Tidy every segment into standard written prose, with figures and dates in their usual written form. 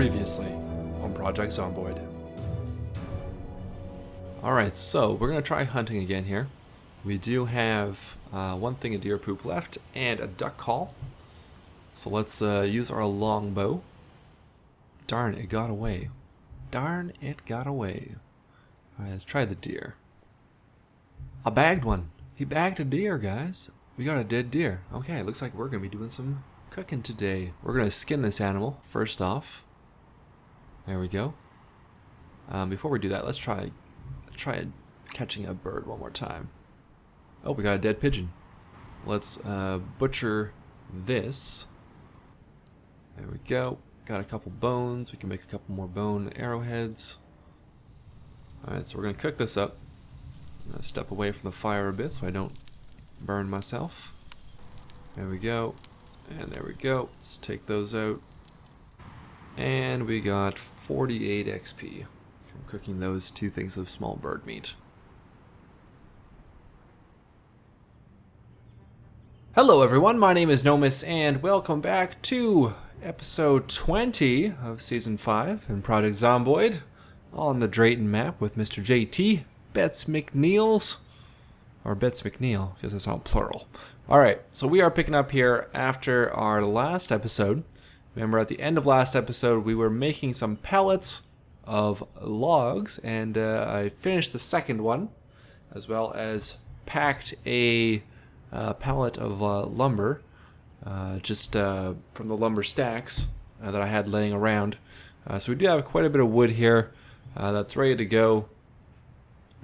Previously on Project Zomboid. Alright, so we're going to try hunting again here. We do have one thing of deer poop left and a duck call. So let's use our longbow. Darn, it got away. Darn, it got away. Alright, let's try the deer. I bagged one. He bagged a deer, guys. We got a dead deer. Okay, looks like we're going to be doing some cooking today. We're going to skin this animal first off. There we go. Before we do that, let's try catching a bird one more time. Oh, we got a dead pigeon. Let's butcher this. There we go. Got a couple bones. We can make a couple more bone arrowheads. Alright, so we're going to cook this up. I'm going to step away from the fire a bit so I don't burn myself. There we go. And there we go. Let's take those out. And we got 48 XP from cooking those two things of small bird meat. Hello everyone, my name is Nomus and welcome back to episode 20 of season 5 in Project Zomboid on the Drayton map with Mr. JT, Bets McNeil's, or Bets McNeil, because it's all plural. Alright, so we are picking up here after our last episode. Remember, at the end of last episode, we were making some pallets of logs, and I finished the second one, as well as packed a pallet of lumber, just from the lumber stacks that I had laying around. So we do have quite a bit of wood here that's ready to go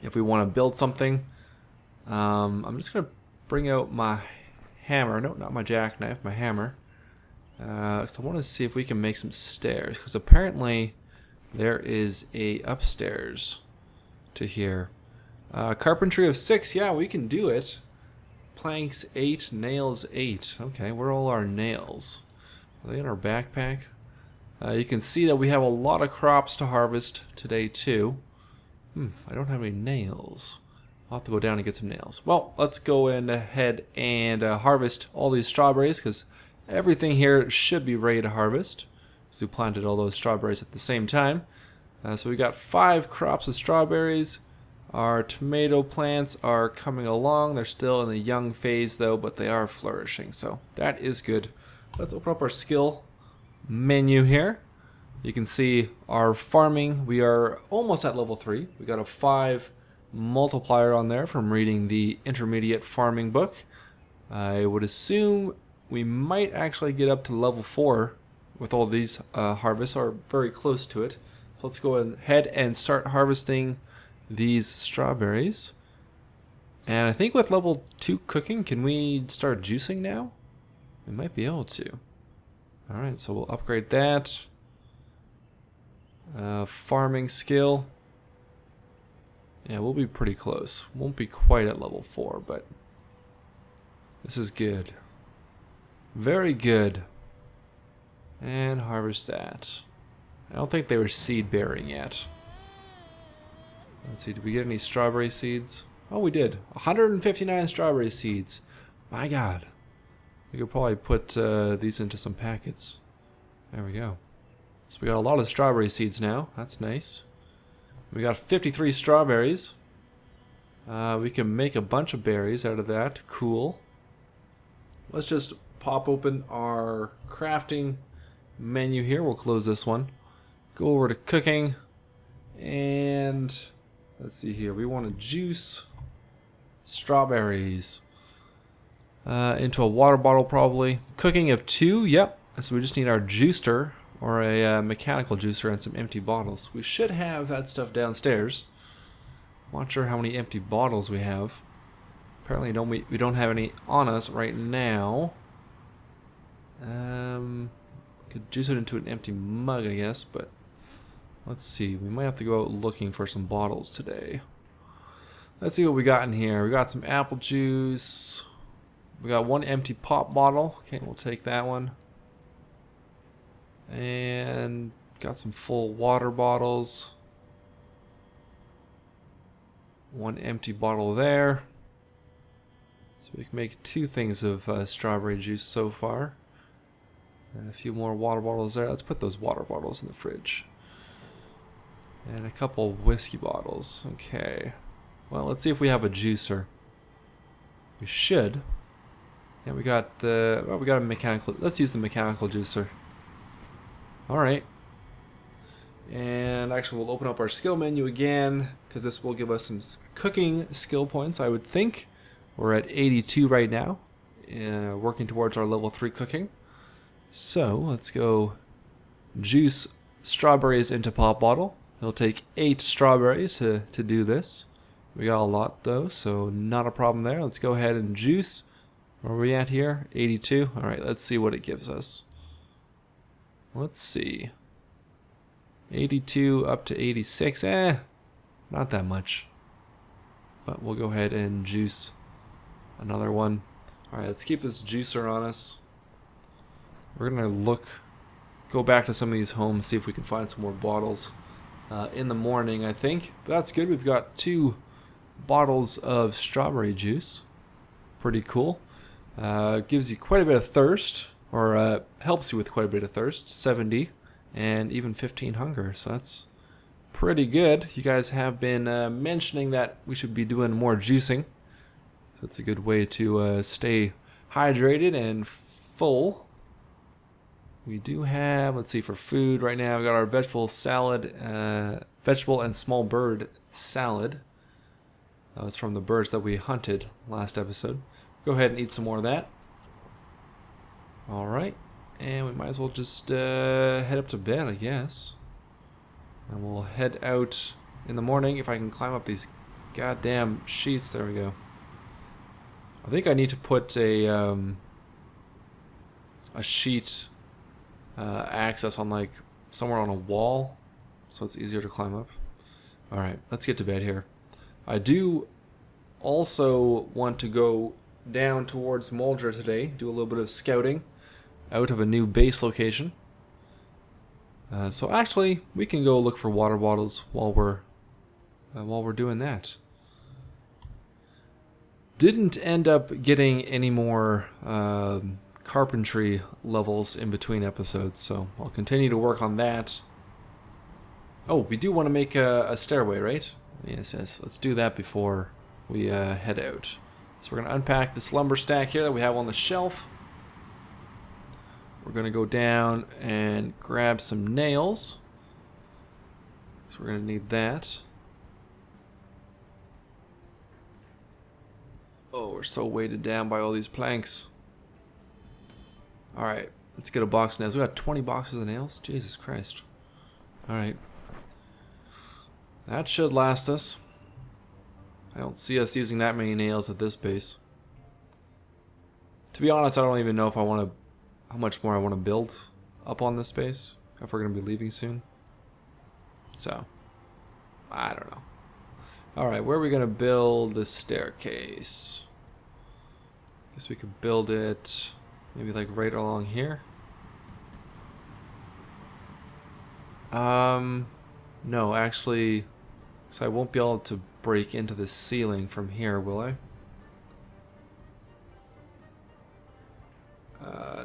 if we want to build something. I'm just going to bring out my hammer. No, not my jackknife, my hammer. So I want to see if we can make some stairs, because apparently there is a upstairs to here. Carpentry of 6, yeah, we can do it. Planks 8, nails 8. Okay, where are all our nails? Are they in our backpack? You can see that we have a lot of crops to harvest today too. I don't have any nails. I'll have to go down and get some nails. Well, let's go ahead and harvest all these strawberries, because everything here should be ready to harvest. So we planted all those strawberries at the same time. So we got 5 crops of strawberries. Our tomato plants are coming along. They're still in the young phase though, but they are flourishing. So that is good. Let's open up our skill menu here. You can see our farming. We are almost at level 3. We got a 5 multiplier on there from reading the intermediate farming book. I would assume we might actually get up to level 4 with all these harvests, or very close to it. So let's go ahead and start harvesting these strawberries. And I think with level 2 cooking, can we start juicing now? We might be able to. Alright, so we'll upgrade that. Farming skill. Yeah, we'll be pretty close. Won't be quite at level 4, but this is good. Very good. And harvest that. I don't think they were seed bearing yet. Let's see, did we get any strawberry seeds? Oh, we did. 159 strawberry seeds. My God. We could probably put these into some packets. There we go. So we got a lot of strawberry seeds now. That's nice. We got 53 strawberries. We can make a bunch of berries out of that. Cool. Let's just pop open our crafting menu here. We'll close this one. Go over to cooking. And let's see here. We want to juice strawberries into a water bottle probably. Cooking of 2. Yep. So we just need our juicer, or a mechanical juicer, and some empty bottles. We should have that stuff downstairs. Not sure how many empty bottles we have. Apparently we don't have any on us right now. Could juice it into an empty mug, I guess, but let's see. We might have to go out looking for some bottles today. Let's see what we got in here. We got some apple juice. We got 1 empty pop bottle. Okay, we'll take that one. And got some full water bottles. 1 empty bottle there. So we can make 2 things of strawberry juice so far. And a few more water bottles there. Let's put those water bottles in the fridge. And a couple whiskey bottles. Okay. Well, let's see if we have a juicer. We should. Yeah, we got the... well, we got a mechanical... let's use the mechanical juicer. Alright. And actually, we'll open up our skill menu again, because this will give us some cooking skill points, I would think. We're at 82 right now, working towards our level 3 cooking. So, let's go juice strawberries into pop bottle. It'll take 8 strawberries to do this. We got a lot though, so not a problem there. Let's go ahead and juice. Where are we at here? 82. Alright, let's see what it gives us. Let's see. 82 up to 86. Not that much. But we'll go ahead and juice another one. Alright, let's keep this juicer on us. We're gonna go back to some of these homes, see if we can find some more bottles in the morning, I think. But that's good. We've got 2 bottles of strawberry juice. Pretty cool. Gives you quite a bit of thirst, or helps you with quite a bit of thirst. 70 and even 15 hunger. So that's pretty good. You guys have been mentioning that we should be doing more juicing. So it's a good way to stay hydrated and full. We do have, let's see, for food right now, we got our vegetable salad, vegetable and small bird salad. That was from the birds that we hunted last episode. Go ahead and eat some more of that. Alright, and we might as well just head up to bed, I guess. And we'll head out in the morning if I can climb up these goddamn sheets. There we go. I think I need to put a sheet access on, like, somewhere on a wall so it's easier to climb up. Alright, let's get to bed here. I do also want to go down towards Muldra today, do a little bit of scouting out of a new base location. So actually, we can go look for water bottles while we're doing that. Didn't end up getting any more carpentry levels in between episodes, so I'll continue to work on that. Oh, we do want to make a stairway, right? Yes, let's do that before we head out. So we're going to unpack this lumber stack here that we have on the shelf. We're going to go down and grab some nails. So we're going to need that. Oh, we're so weighted down by all these planks. Alright, let's get a box of nails. We got 20 boxes of nails? Jesus Christ. Alright. That should last us. I don't see us using that many nails at this base. To be honest, I don't even know if I want to, how much more I want to build up on this base, if we're going to be leaving soon. So, I don't know. Alright, where are we going to build this staircase? Guess we could build it maybe like right along here. No, actually, so I won't be able to break into the ceiling from here, will I?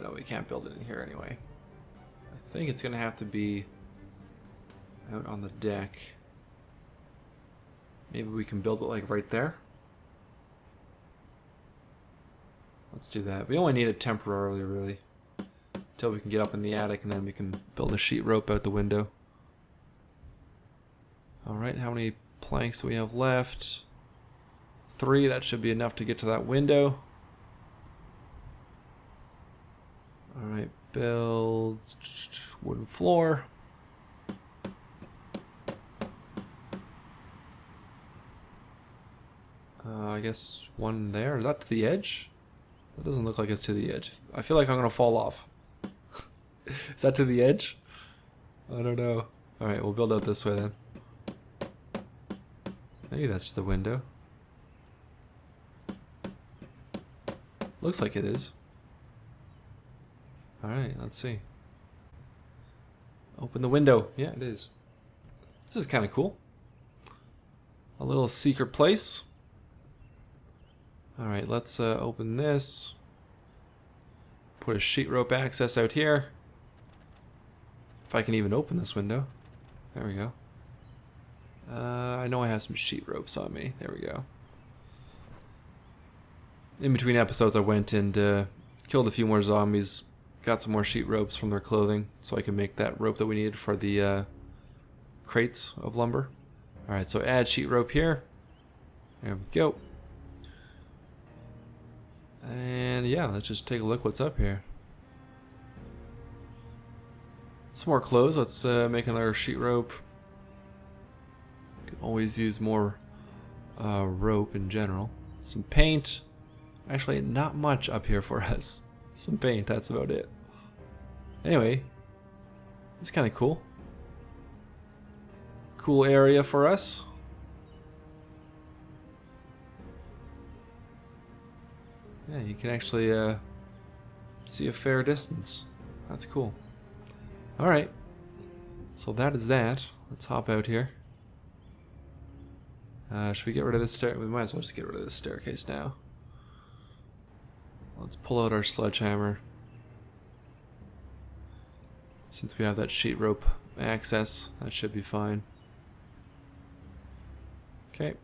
No, we can't build it in here anyway. I think it's gonna have to be out on the deck. Maybe we can build it like right there. Let's do that. We only need it temporarily, really, until we can get up in the attic, and then we can build a sheet rope out the window. Alright, how many planks do we have left? 3, that should be enough to get to that window. Alright, build wooden floor. I guess one there. Is that to the edge? That doesn't look like it's to the edge. I feel like I'm gonna fall off. Is that to the edge? I don't know. Alright, we'll build out this way then. Maybe that's the window. Looks like it is. Alright, let's see. Open the window. Yeah, it is. This is kind of cool. A little secret place. Alright, let's open this. Put a sheet rope access out here. If I can even open this window. There we go. I know I have some sheet ropes on me. There we go. In between episodes I went and killed a few more zombies. Got some more sheet ropes from their clothing so I can make that rope that we needed for the crates of lumber. Alright, so add sheet rope here. There we go. And yeah, let's just take a look what's up here. Some more clothes. Let's make another sheet rope. Can always use more rope in general. Some paint. Actually, not much up here for us. Some paint, that's about it. Anyway, it's kind of cool. Cool area for us. Yeah, you can actually see a fair distance. That's cool. Alright, so that is that. Let's hop out here. Should we get rid of this stair? We might as well just get rid of this staircase now. Let's pull out our sledgehammer. Since we have that sheet rope access, that should be fine. Okay.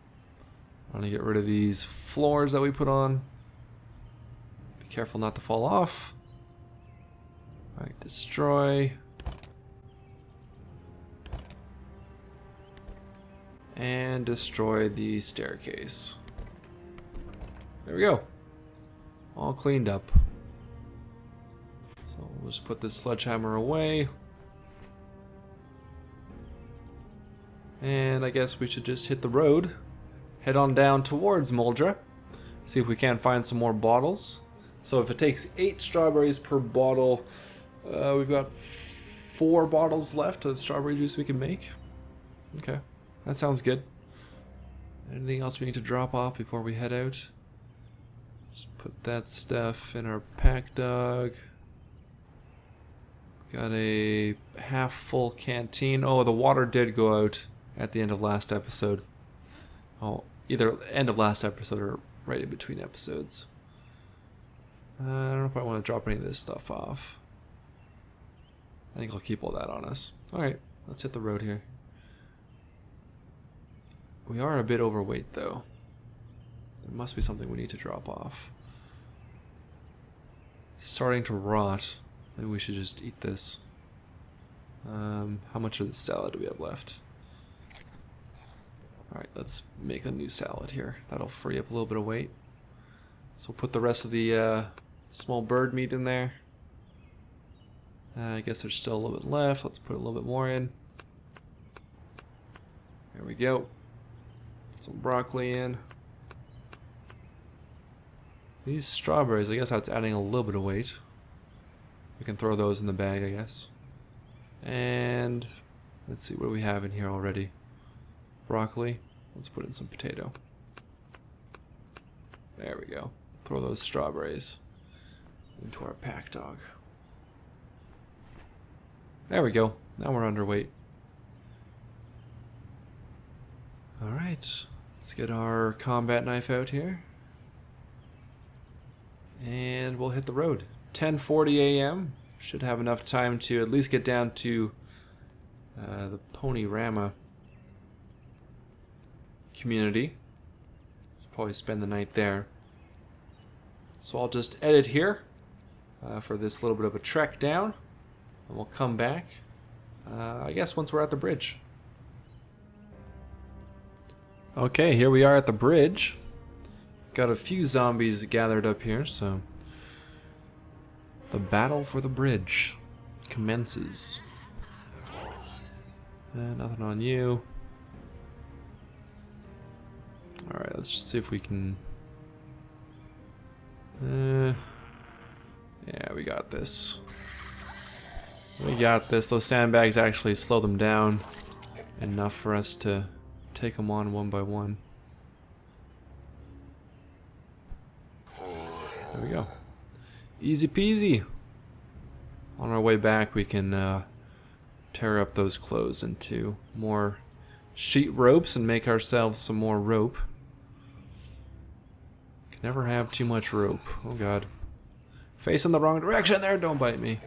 I'm gonna get rid of these floors that we put on. Be careful not to fall off. Alright, destroy. And destroy the staircase. There we go. All cleaned up. So we'll just put this sledgehammer away. And I guess we should just hit the road. Head on down towards Muldra. See if we can't find some more bottles. So if it takes 8 strawberries per bottle, we've got 4 bottles left of strawberry juice we can make. Okay, that sounds good. Anything else we need to drop off before we head out? Just put that stuff in our pack dog. Got a half full canteen. Oh, the water did go out at the end of last episode. Oh, either end of last episode or right in between episodes. I don't know if I want to drop any of this stuff off. I think I'll keep all that on us. Alright, let's hit the road here. We are a bit overweight though. There must be something we need to drop off. Starting to rot. Maybe we should just eat this. How much of the salad do we have left? Alright, let's make a new salad here. That'll free up a little bit of weight. So we'll put the rest of the small bird meat in there. I guess there's still a little bit left. Let's put a little bit more in. There we go. Put some broccoli in. These strawberries, I guess that's adding a little bit of weight. We can throw those in the bag, I guess. And let's see what we have in here already. Broccoli. Let's put in some potato. There we go. Let's throw those strawberries into our pack dog. There we go. Now we're underweight. Alright. Let's get our combat knife out here. And we'll hit the road. 10:40 a.m. Should have enough time to at least get down to the Pony Romo community. Probably spend the night there. So I'll just edit here for this little bit of a trek down. And we'll come back, I guess, once we're at the bridge. Okay, here we are at the bridge. Got a few zombies gathered up here, so the battle for the bridge commences. Nothing on you. Alright, let's just see if we can... yeah, we got this. We got this. Those sandbags actually slow them down enough for us to take them on one by one. There we go. Easy peasy. On our way back we can tear up those clothes into more sheet ropes and make ourselves some more rope. Can never have too much rope. Oh god. Facing the wrong direction there, don't bite me.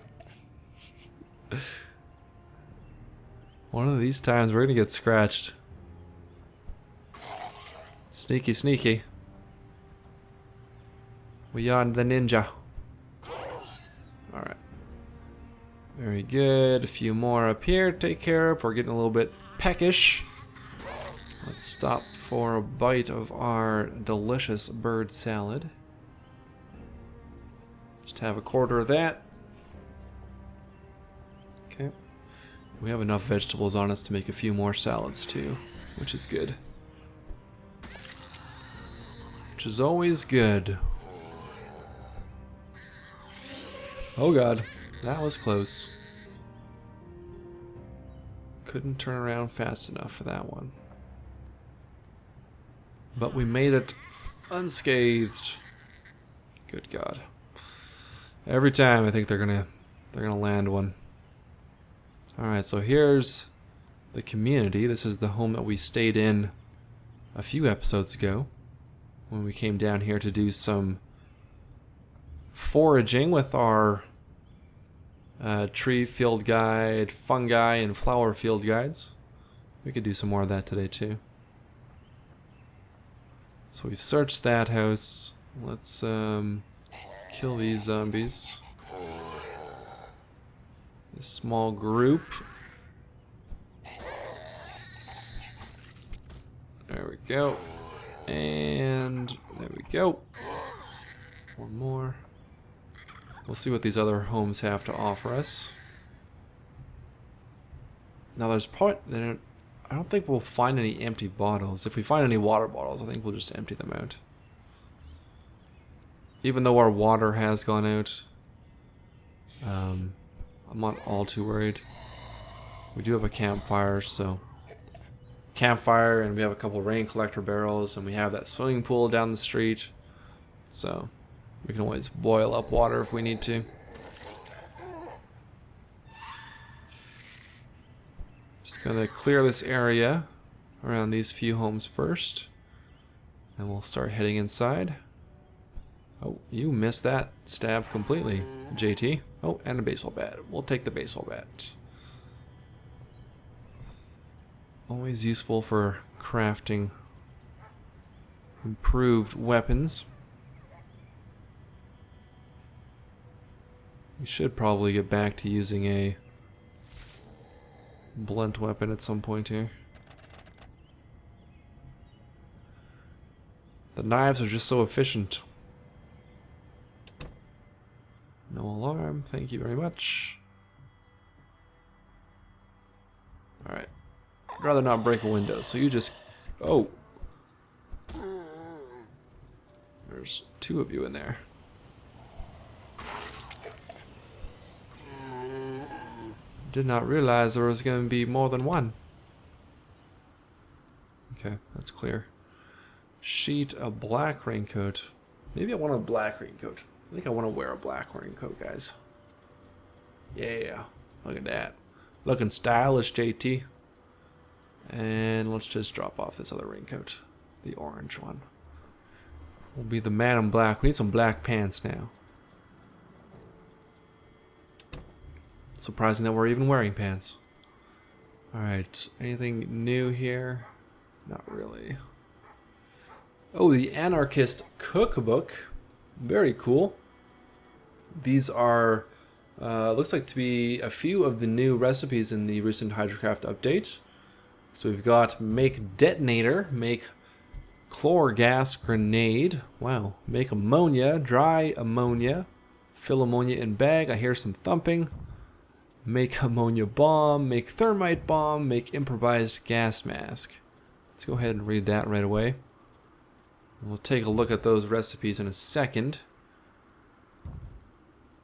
One of these times we're gonna get scratched. Sneaky, sneaky. We are the ninja. Alright. Very good. A few more up here to take care of. We're getting a little bit peckish. Let's stop for a bite of our delicious bird salad. Just have a quarter of that. Okay. We have enough vegetables on us to make a few more salads too, which is good. Which is always good. Oh god, that was close. Couldn't turn around fast enough for that one. But we made it unscathed. Good god. Every time I think they're gonna land one. Alright, so here's the community. This is the home that we stayed in a few episodes ago, when we came down here to do some foraging with our tree field guide, fungi, and flower field guides. We could do some more of that today too. So we've searched that house. Let's kill these zombies. This small group. There we go. And there we go. One more. We'll see what these other homes have to offer us. Now there's probably... I don't think we'll find any empty bottles. If we find any water bottles, I think we'll just empty them out. Even though our water has gone out, I'm not all too worried. We do have a campfire, so... Campfire, and we have a couple rain collector barrels, and we have that swimming pool down the street. So, we can always boil up water if we need to. Just gonna clear this area around these few homes first. And we'll start heading inside. Oh, you missed that stab completely, JT. Oh, and a baseball bat. We'll take the baseball bat. Always useful for crafting improved weapons. We should probably get back to using a blunt weapon at some point here. The knives are just so efficient. No alarm, thank you very much. Alright. I'd rather not break a window, so you just... Oh! There's two of you in there. Did not realize there was going to be more than one. Okay, that's clear. Sheet, a black raincoat. Maybe I want a black raincoat. I think I want to wear a black raincoat, guys. Yeah, look at that. Looking stylish, JT. And let's just drop off this other raincoat. The orange one. We'll be the man in black. We need some black pants now. Surprising that we're even wearing pants. Alright, anything new here? Not really. Oh, the Anarchist Cookbook. Very cool. These are, looks like to be a few of the new recipes in the recent Hydrocraft update. So we've got make detonator, make chlor gas grenade, wow, make ammonia, dry ammonia, fill ammonia in bag, I hear some thumping, make ammonia bomb, make thermite bomb, make improvised gas mask. Let's go ahead and read that right away. And we'll take a look at those recipes in a second.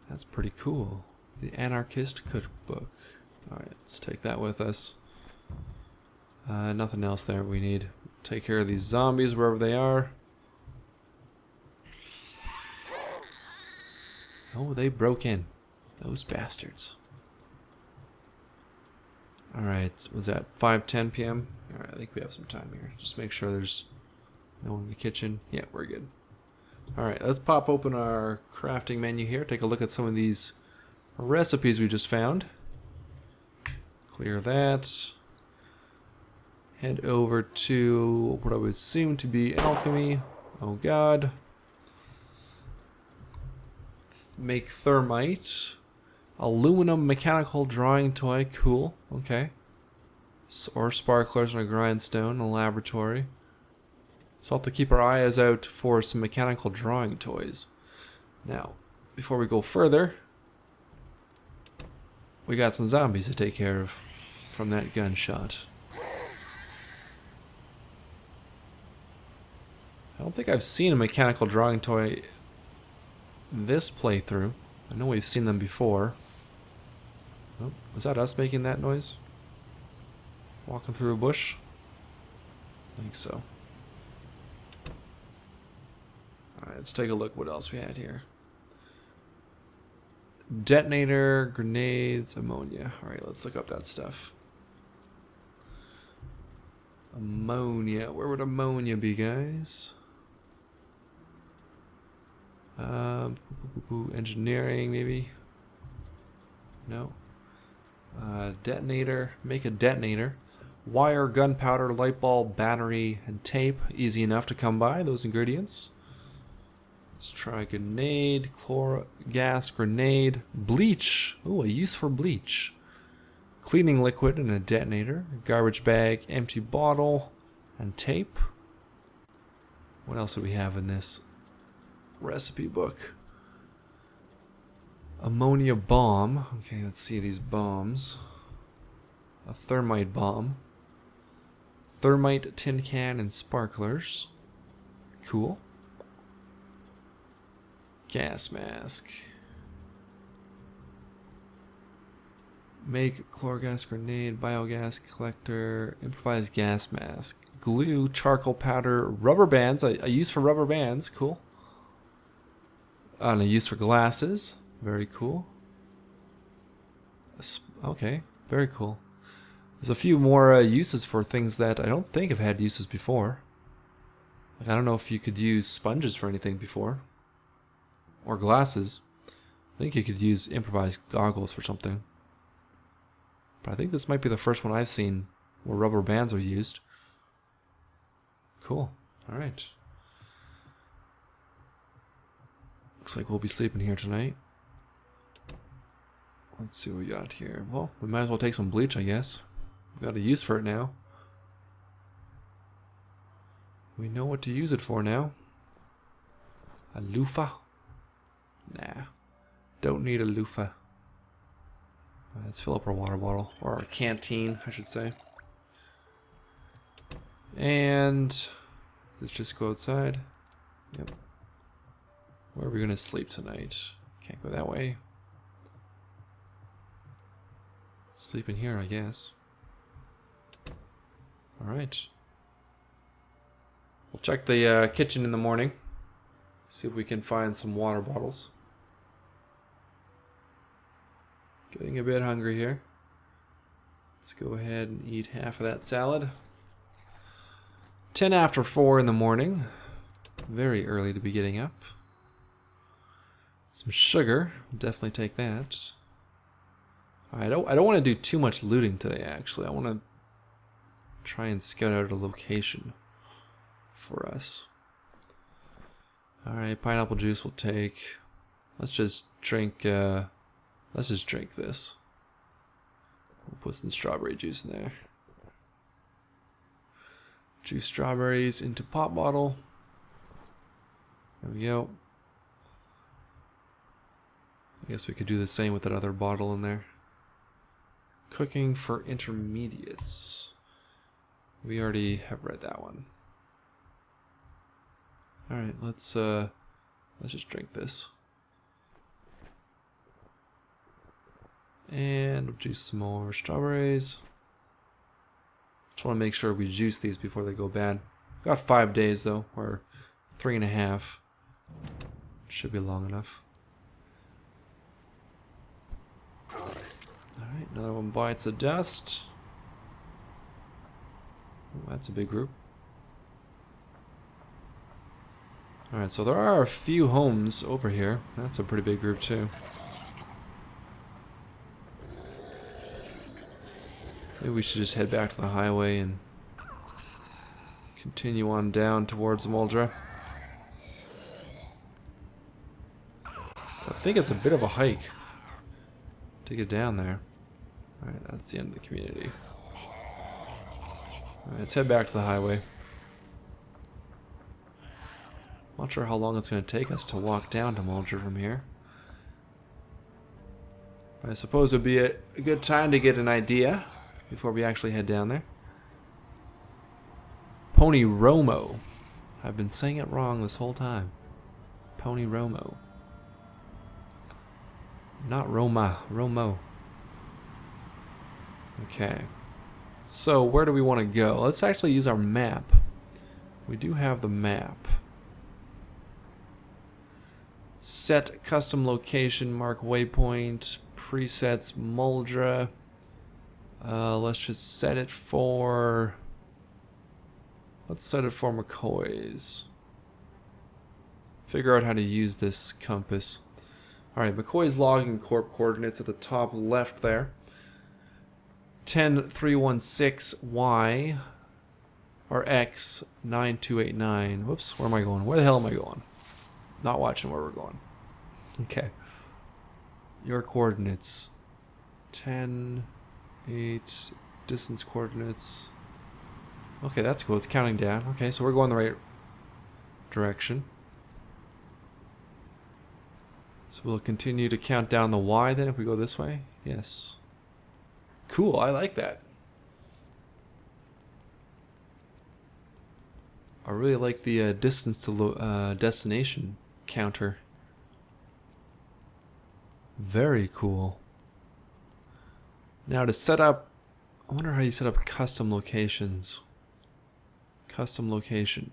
That's pretty cool. The Anarchist Cookbook. Alright, let's take that with us. Nothing else there we need. Take care of these zombies wherever they are. Oh, they broke in. Those bastards. Alright, was that 5:10 p.m.? Alright, I think we have some time here. Just make sure there's no one in the kitchen. Yeah, we're good. Alright, let's pop open our crafting menu here. Take a look at some of these recipes we just found. Clear that. Head over to what I would assume to be alchemy. Oh god. Make thermite. Aluminum mechanical drawing toy. Cool. Okay. Or sparklers on a grindstone in a laboratory. So I'll have to keep our eyes out for some mechanical drawing toys. Now, before we go further, we got some zombies to take care of from that gunshot. I don't think I've seen a mechanical drawing toy this playthrough. I know we've seen them before. Oh, was that us making that noise? Walking through a bush? I think so. Alright, let's take a look what else we had here. Detonator, grenades, ammonia. Alright, let's look up that stuff. Ammonia. Where would ammonia be, guys? Engineering, maybe? No. Detonator. Make a detonator. Wire, gunpowder, light bulb, battery, and tape. Easy enough to come by, those ingredients. Let's try grenade, gas, grenade, bleach. Ooh, a use for bleach. Cleaning liquid and a detonator. A garbage bag, empty bottle, and tape. What else do we have in this recipe book? Ammonia bomb. Okay, let's see these bombs. A thermite bomb. Thermite, tin can, and sparklers. Cool. Gas mask. Make chlorogas grenade, biogas collector, improvised gas mask. Glue, charcoal powder, rubber bands. A use for rubber bands. Cool. And a use for glasses. Very cool. Okay, very cool. There's a few more uses for things that I don't think have had uses before. Like, I don't know if you could use sponges for anything before. Or glasses. I think you could use improvised goggles for something. But I think this might be the first one I've seen where rubber bands are used. Cool. Alright. Looks like we'll be sleeping here tonight. Let's see what we got here. Well, we might as well take some bleach, I guess. We've got a use for it now. We know what to use it for now. A loofah? Nah. Don't need a loofah. Let's fill up our water bottle. Or our canteen, I should say. And let's just go outside. Yep. Where are we going to sleep tonight? Can't go that way. Sleep in here, I guess. Alright. We'll check the kitchen in the morning. See if we can find some water bottles. Getting a bit hungry here. Let's go ahead and eat half of that salad. 10 after 4 in the morning. Very early to be getting up. Some sugar. Definitely take that. I don't want to do too much looting today, actually. I want to try and scout out a location for us. Alright, pineapple juice we'll take. Let's just drink this. We'll put some strawberry juice in there. Juice strawberries into pop bottle. There we go. I guess we could do the same with that other bottle in there. Cooking for intermediates. We already have read that one. Alright, let's just drink this. And we'll juice some more strawberries. Just want to make sure we juice these before they go bad. Got 5 days though, or 3.5. Should be long enough. Alright, another one bites the dust. Oh, that's a big group. Alright, so there are a few homes over here. That's a pretty big group too. Maybe we should just head back to the highway and Continue on down towards Muldra. I think it's a bit of a hike to get down there. Alright, that's the end of the community. Alright, let's head back to the highway. Not sure how long it's going to take us to walk down to Muldra from here. I suppose it would be a good time to get an idea before we actually head down there. Pony Romo. I've been saying it wrong this whole time. Pony Romo. Not Roma. Romo. Okay. So, where do we want to go? Let's actually use our map. We do have the map. Set custom location, mark waypoint, presets, Muldra. Let's just set it for... Let's set it for McCoy's. Figure out how to use this compass. Alright, McCoy's logging corp coordinates at the top left there. 10316Y or X 9289. Whoops, where am I going? Where the hell am I going? Not watching where we're going. Okay. Your coordinates. 10, 8, distance coordinates. Okay, that's cool. It's counting down. Okay, so we're going the right direction. So we'll continue to count down the Y then if we go this way. Yes. Cool, I like that. I really like the distance to destination counter. Very cool. Now to set up, I wonder how you set up custom locations. Custom location.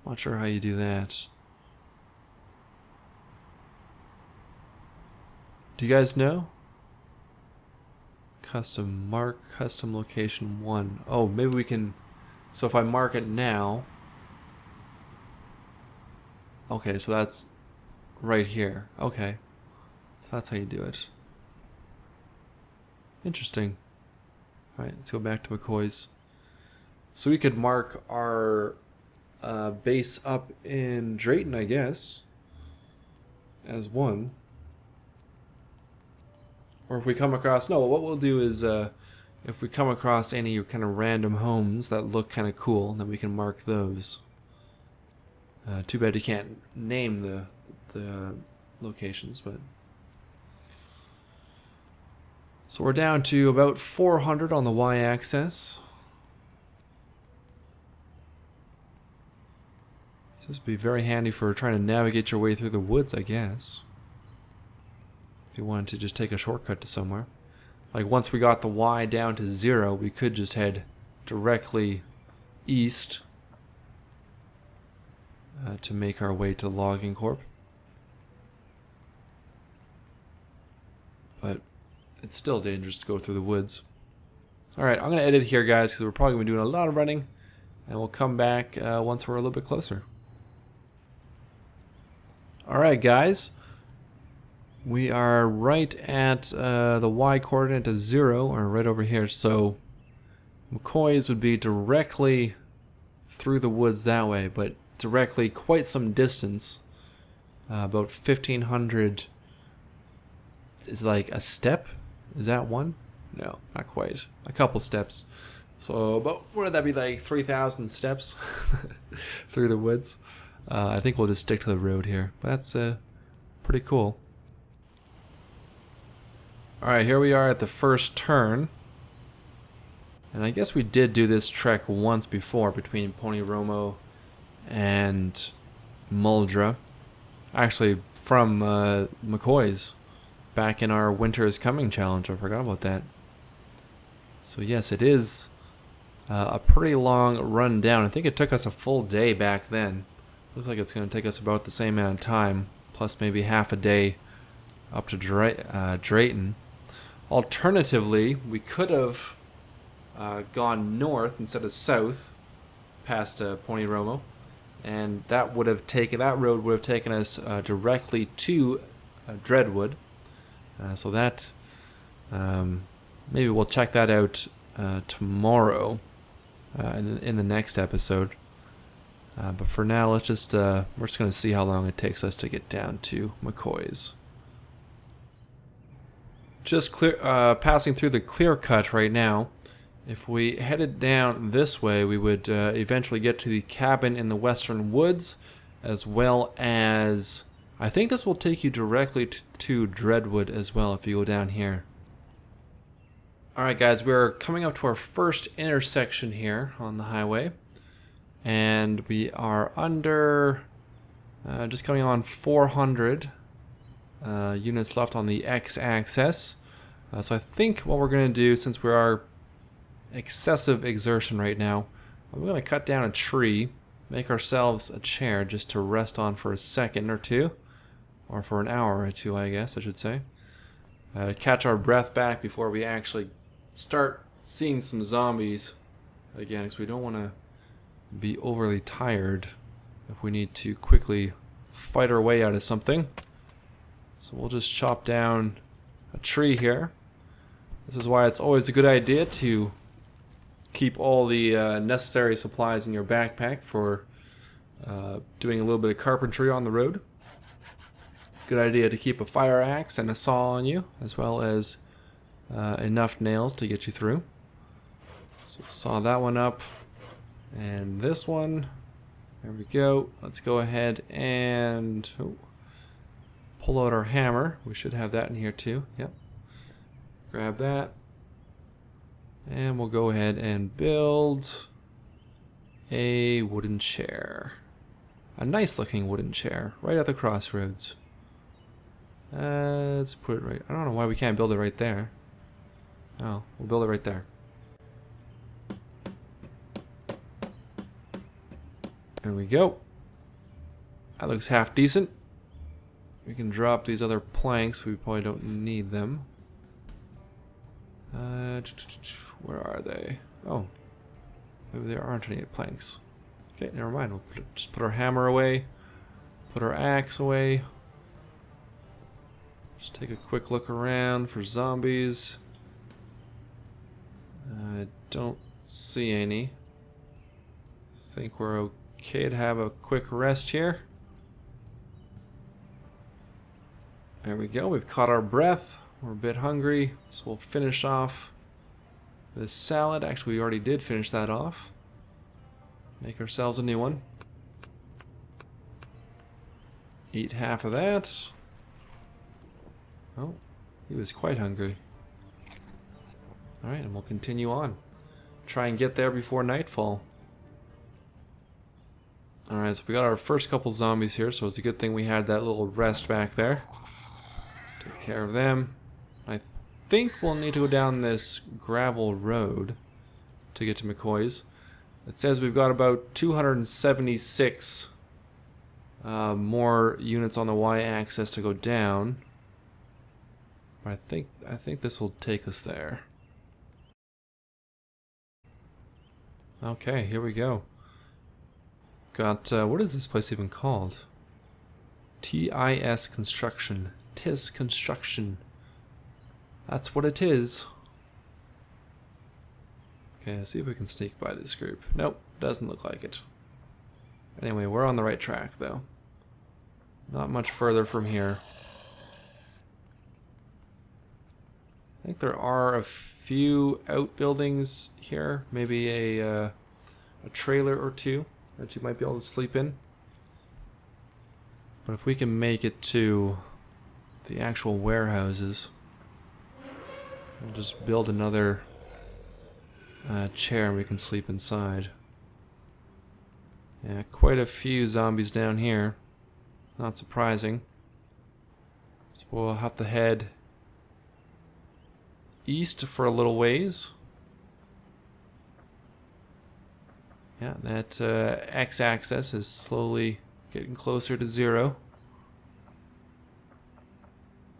Not sure how you do that. Do you guys know? Custom mark, custom location 1. Oh, maybe we can... So if I mark it now... Okay, so that's right here. Okay. So that's how you do it. Interesting. Alright, let's go back to McCoy's. So we could mark our base up in Drayton, I guess, as 1. Or if we come across... No, what we'll do is if we come across any kind of random homes that look kind of cool, then we can mark those. Too bad you can't name the locations, but... So we're down to about 400 on the y-axis. So this would be very handy for trying to navigate your way through the woods, I guess. If you wanted to just take a shortcut to somewhere. Like once we got the Y down to 0, we could just head directly east to make our way to Logging Corp. But it's still dangerous to go through the woods. Alright, I'm going to edit here, guys, because we're probably going to be doing a lot of running. And we'll come back once we're a little bit closer. Alright, guys. We are right at the Y coordinate of 0, or right over here. So McCoy's would be directly through the woods that way, but directly quite some distance. About 1,500. Is like a step? Is that one? No, not quite. A couple steps. So about, what would that be, like 3,000 steps through the woods? I think we'll just stick to the road here. But that's pretty cool. Alright, here we are at the first turn. And I guess we did do this trek once before between Pony Romo and Muldra. Actually, from McCoy's. Back in our Winter is Coming challenge. I forgot about that. So yes, it is a pretty long run down. I think it took us a full day back then. Looks like it's going to take us about the same amount of time, plus maybe half a day up to Drayton. Alternatively, we could have gone north instead of south past Pony Romo, and that road would have taken us directly to Dreadwood. So that maybe we'll check that out tomorrow in the next episode. But for now, let's just we're just going to see how long it takes us to get down to McCoy's. Just passing through the clear cut right now. If we headed down this way, we would eventually get to the cabin in the western woods, as well as, I think this will take you directly to Dreadwood as well if you go down here. Alright guys, we're coming up to our first intersection here on the highway, and we are under, just coming on 400 units left on the x-axis. So I think what we're going to do, since we are excessive exertion right now, I'm going to cut down a tree, make ourselves a chair just to rest on for a second or two, or for an hour or two, I guess I should say. Catch our breath back before we actually start seeing some zombies again, because we don't want to be overly tired if we need to quickly fight our way out of something. So we'll just chop down a tree here. This is why it's always a good idea to keep all the necessary supplies in your backpack for doing a little bit of carpentry on the road. Good idea to keep a fire axe and a saw on you, as well as enough nails to get you through. So we'll saw that one up, and this one. There we go. Let's go ahead and pull out our hammer. We should have that in here too. Yep. Grab that. And we'll go ahead and build a wooden chair. A nice looking wooden chair right at the crossroads. Let's put it right. I don't know why we can't build it right there. Oh, we'll build it right there. There we go. That looks half decent. We can drop these other planks. We probably don't need them. Where are they? Oh, maybe there aren't any planks. Okay, never mind. We'll just put our hammer away. Put our axe away. Just take a quick look around for zombies. I don't see any. Think we're okay to have a quick rest here. There we go. We've caught our breath. We're a bit hungry, so we'll finish off this salad. Actually, we already did finish that off. Make ourselves a new one. Eat half of that. Oh, he was quite hungry. Alright, and we'll continue on. Try and get there before nightfall. Alright, so we got our first couple zombies here, so it's a good thing we had that little rest back there. Take care of them. I think we'll need to go down this gravel road to get to McCoy's. It says we've got about 276 more units on the y-axis to go down. But I think this will take us there. Okay, here we go. Got what is this place even called? TIS Construction. TIS Construction. That's what it is. Okay, let's see if we can sneak by this group. Nope, doesn't look like it. Anyway, we're on the right track though. Not much further from here. I think there are a few outbuildings here. Maybe a trailer or two that you might be able to sleep in. But if we can make it to the actual warehouses, we'll just build another chair and we can sleep inside. Yeah, quite a few zombies down here. Not surprising. So we'll have to head east for a little ways. Yeah, that x-axis is slowly getting closer to 0.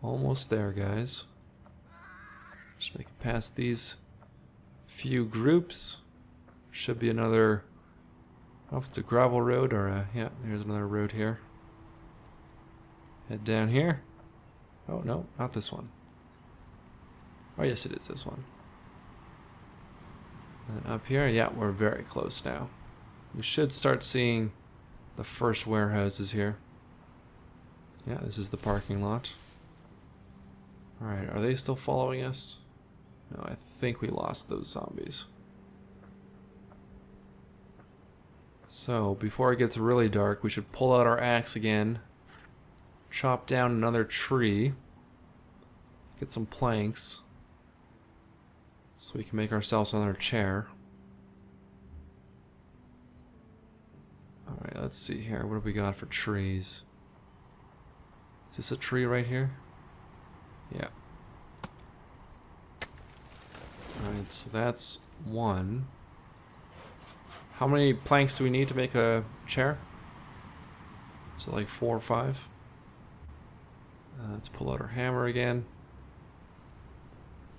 Almost there, guys. Just make it past these few groups. Should be another, I don't know if it's a gravel road or yeah, there's another road here. Head down here. Oh no, not this one. Oh yes, it is this one. And up here, yeah, we're very close now. We should start seeing the first warehouses here. Yeah, this is the parking lot. Alright, are they still following us? No, I think we lost those zombies. So, before it gets really dark, we should pull out our axe again. Chop down another tree. Get some planks. So we can make ourselves another chair. Alright, let's see here. What have we got for trees? Is this a tree right here? Yeah. Alright, so that's one. How many planks do we need to make a chair? Is it like 4 or 5? Let's pull out our hammer again.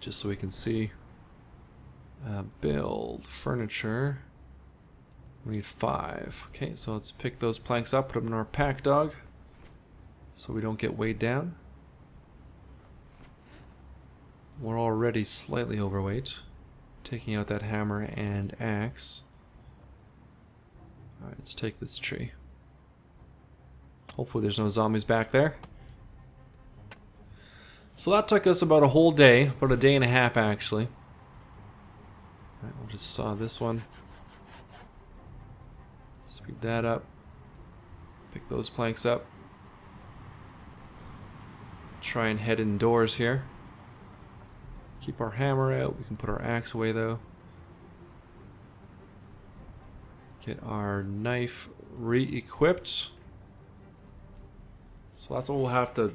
Just so we can see. Build furniture. We need 5. Okay, so let's pick those planks up, put them in our pack dog. So we don't get weighed down. We're already slightly overweight. Taking out that hammer and axe. Alright, let's take this tree. Hopefully there's no zombies back there. So that took us about a whole day, about a day and a half actually. Alright, we'll just saw this one. Speed that up. Pick those planks up. Try and head indoors here. Keep our hammer out. We can put our axe away though. Get our knife re-equipped. So that's what we'll have to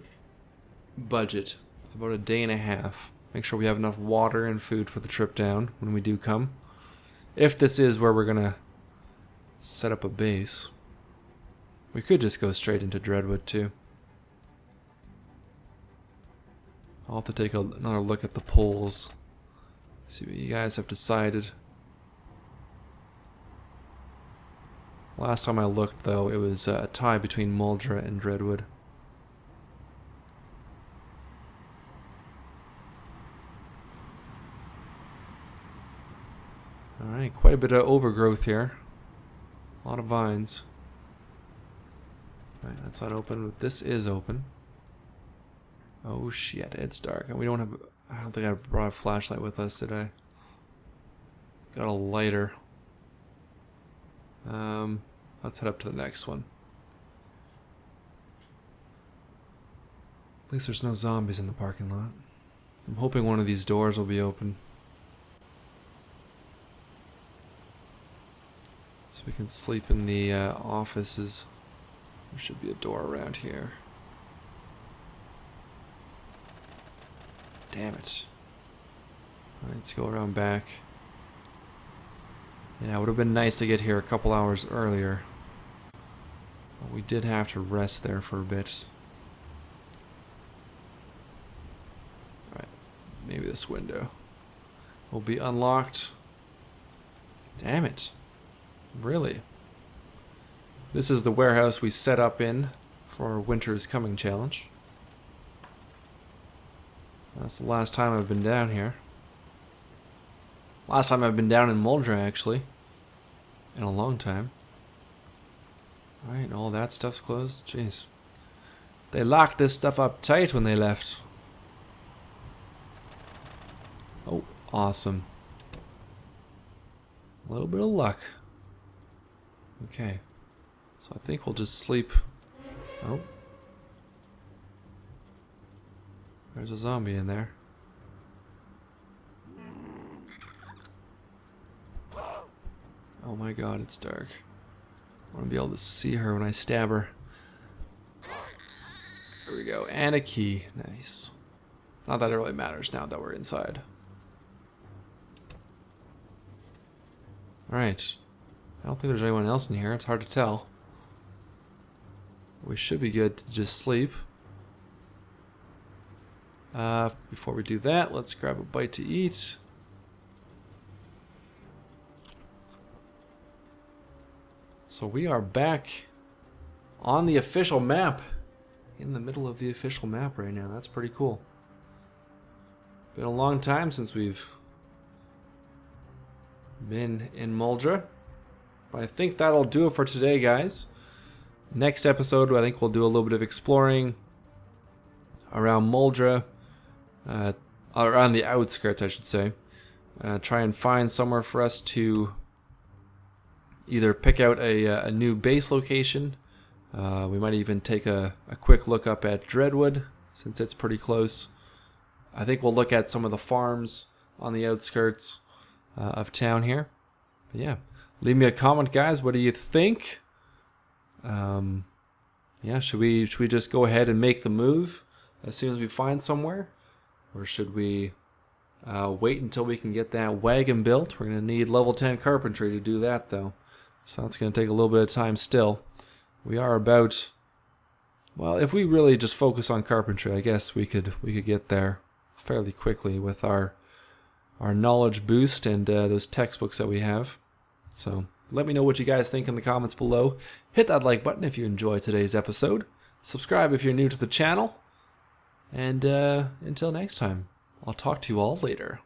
budget. About a day and a half. Make sure we have enough water and food for the trip down when we do come. If this is where we're gonna set up a base. We could just go straight into Dreadwood too. I'll have to take another look at the polls. See what you guys have decided. Last time I looked though, it was a tie between Muldra and Dreadwood. Alright, quite a bit of overgrowth here. A lot of vines. Alright, that's not open, but this is open. Oh shit, it's dark. And we don't have... I don't think I brought a flashlight with us today. Got a lighter. Let's head up to the next one. At least there's no zombies in the parking lot. I'm hoping one of these doors will be open. So we can sleep in the offices. There should be a door around here. Damn it. Alright, let's go around back. Yeah, it would have been nice to get here a couple hours earlier. But we did have to rest there for a bit. Alright, maybe this window will be unlocked. Damn it. Really? This is the warehouse we set up in for Winter's Coming challenge. That's the last time I've been down here. Last time I've been down in Muldraugh, actually. In a long time. Alright, all that stuff's closed. Jeez. They locked this stuff up tight when they left. Oh, awesome. A little bit of luck. Okay. So I think we'll just sleep. Oh. There's a zombie in there. Oh my god, it's dark. I want to be able to see her when I stab her. There we go. And a key. Nice. Not that it really matters now that we're inside. Alright. I don't think there's anyone else in here. It's hard to tell. We should be good to just sleep. Before we do that, let's grab a bite to eat. So we are back on the official map. In the middle of the official map right now. That's pretty cool. Been a long time since we've been in Muldra. But I think that'll do it for today, guys. Next episode, I think we'll do a little bit of exploring around Muldra, around the outskirts, I should say. Try and find somewhere for us to either pick out a new base location. We might even take a quick look up at Dreadwood, since it's pretty close. I think we'll look at some of the farms on the outskirts of town here. But yeah, leave me a comment, guys. What do you think? Yeah, should we just go ahead and make the move as soon as we find somewhere, or should we wait until we can get that wagon built? We're gonna need level 10 carpentry to do that, though, so that's gonna take a little bit of time still. We are about, well, if we really just focus on carpentry, I guess we could get there fairly quickly with our knowledge boost and those textbooks that we have. So let me know what you guys think in the comments below. Hit that like button if you enjoyed today's episode. Subscribe if you're new to the channel. And until next time, I'll talk to you all later.